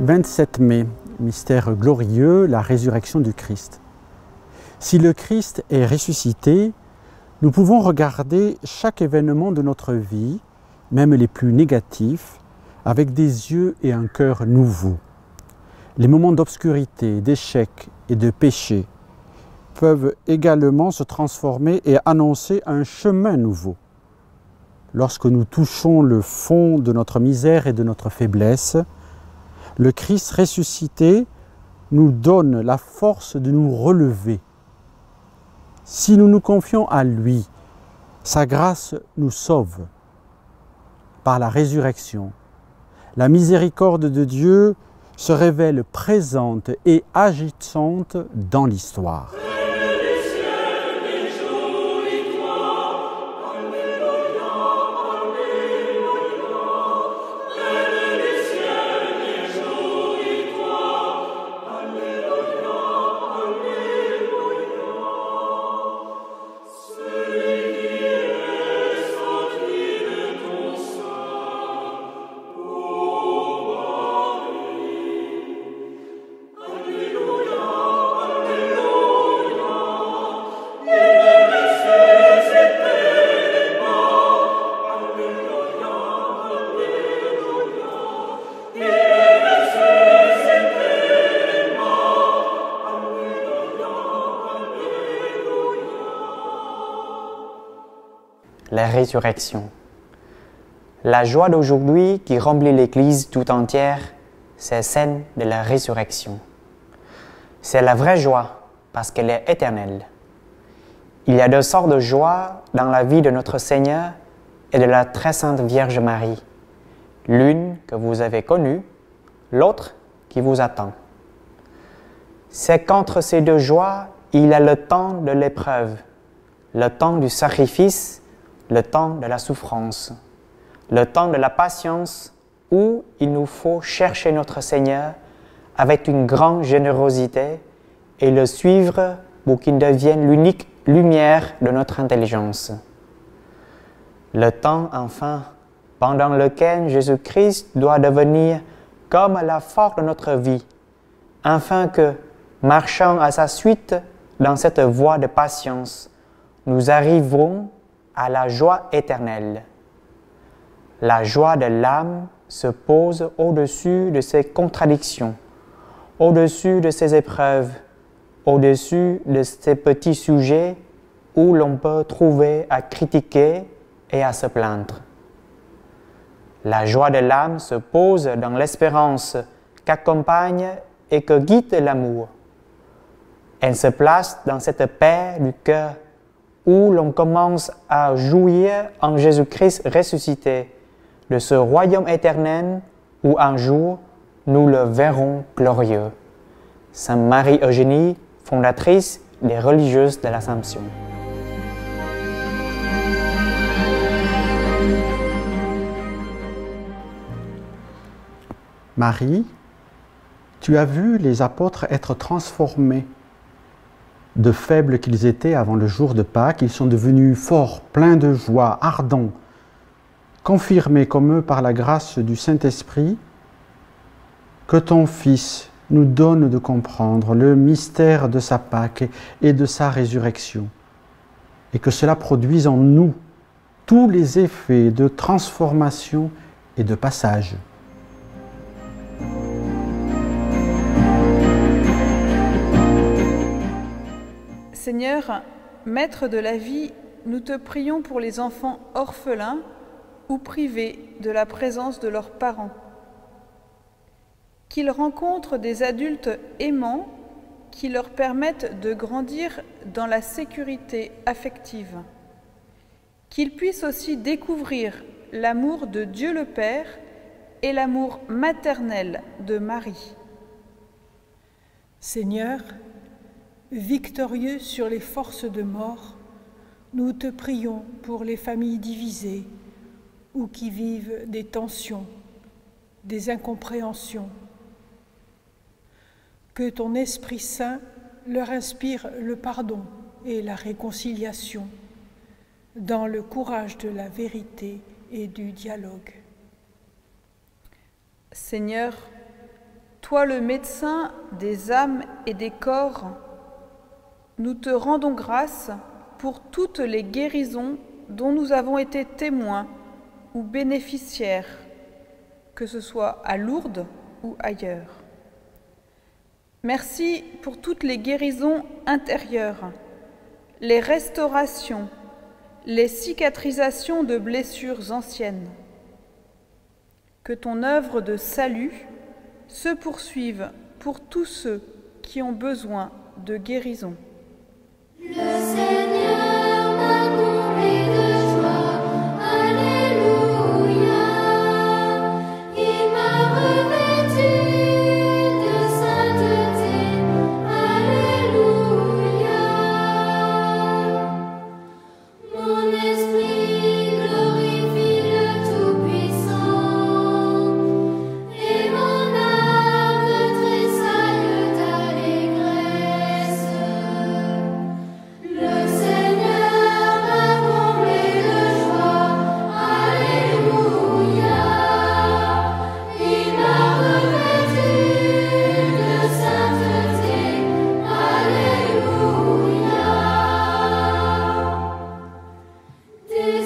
27 mai, mystère glorieux, la résurrection du Christ. Si le Christ est ressuscité, nous pouvons regarder chaque événement de notre vie, même les plus négatifs, avec des yeux et un cœur nouveaux. Les moments d'obscurité, d'échec et de péché peuvent également se transformer et annoncer un chemin nouveau. Lorsque nous touchons le fond de notre misère et de notre faiblesse, le Christ ressuscité nous donne la force de nous relever. Si nous nous confions à lui, sa grâce nous sauve. Par la résurrection, la miséricorde de Dieu se révèle présente et agissante dans l'histoire. La résurrection. La joie d'aujourd'hui qui remplit l'Église tout entière, c'est celle de la résurrection. C'est la vraie joie parce qu'elle est éternelle. Il y a deux sortes de joie dans la vie de notre Seigneur et de la très sainte Vierge Marie. L'une que vous avez connue, l'autre qui vous attend. C'est qu'entre ces deux joies, il y a le temps de l'épreuve, le temps du sacrifice, le temps de la souffrance, le temps de la patience où il nous faut chercher notre Seigneur avec une grande générosité et le suivre pour qu'il devienne l'unique lumière de notre intelligence. Le temps, enfin, pendant lequel Jésus-Christ doit devenir comme la force de notre vie, afin que, marchant à sa suite dans cette voie de patience, nous arriverons à la joie éternelle. La joie de l'âme se pose au-dessus de ses contradictions, au-dessus de ses épreuves, au-dessus de ces petits sujets où l'on peut trouver à critiquer et à se plaindre. La joie de l'âme se pose dans l'espérance qu'accompagne et que guide l'amour. Elle se place dans cette paix du cœur où l'on commence à jouir en Jésus-Christ ressuscité de ce royaume éternel où un jour nous le verrons glorieux. Sainte Marie-Eugénie, fondatrice des religieuses de l'Assomption. Marie, tu as vu les apôtres être transformés. De faibles qu'ils étaient avant le jour de Pâques, ils sont devenus forts, pleins de joie, ardents, confirmés comme eux par la grâce du Saint-Esprit. Que ton Fils nous donne de comprendre le mystère de sa Pâque et de sa résurrection, et que cela produise en nous tous les effets de transformation et de passage. Seigneur, Maître de la vie, nous te prions pour les enfants orphelins ou privés de la présence de leurs parents. Qu'ils rencontrent des adultes aimants qui leur permettent de grandir dans la sécurité affective. Qu'ils puissent aussi découvrir l'amour de Dieu le Père et l'amour maternel de Marie. Seigneur, victorieux sur les forces de mort, nous te prions pour les familles divisées ou qui vivent des tensions, des incompréhensions. Que ton Esprit Saint leur inspire le pardon et la réconciliation dans le courage de la vérité et du dialogue. Seigneur, toi le médecin des âmes et des corps, nous te rendons grâce pour toutes les guérisons dont nous avons été témoins ou bénéficiaires, que ce soit à Lourdes ou ailleurs. Merci pour toutes les guérisons intérieures, les restaurations, les cicatrisations de blessures anciennes. Que ton œuvre de salut se poursuive pour tous ceux qui ont besoin de guérison. Le Seigneur m'a comblé de joie, alléluia. Il m'a revêtu de sainteté, alléluia. Mon esprit glorifie le Tout-Puissant, et mon âme tressaille d'allégresse. Le Seigneur m'a comblé de joie, alléluia. Il m'a revêtu de sainteté, alléluia. Des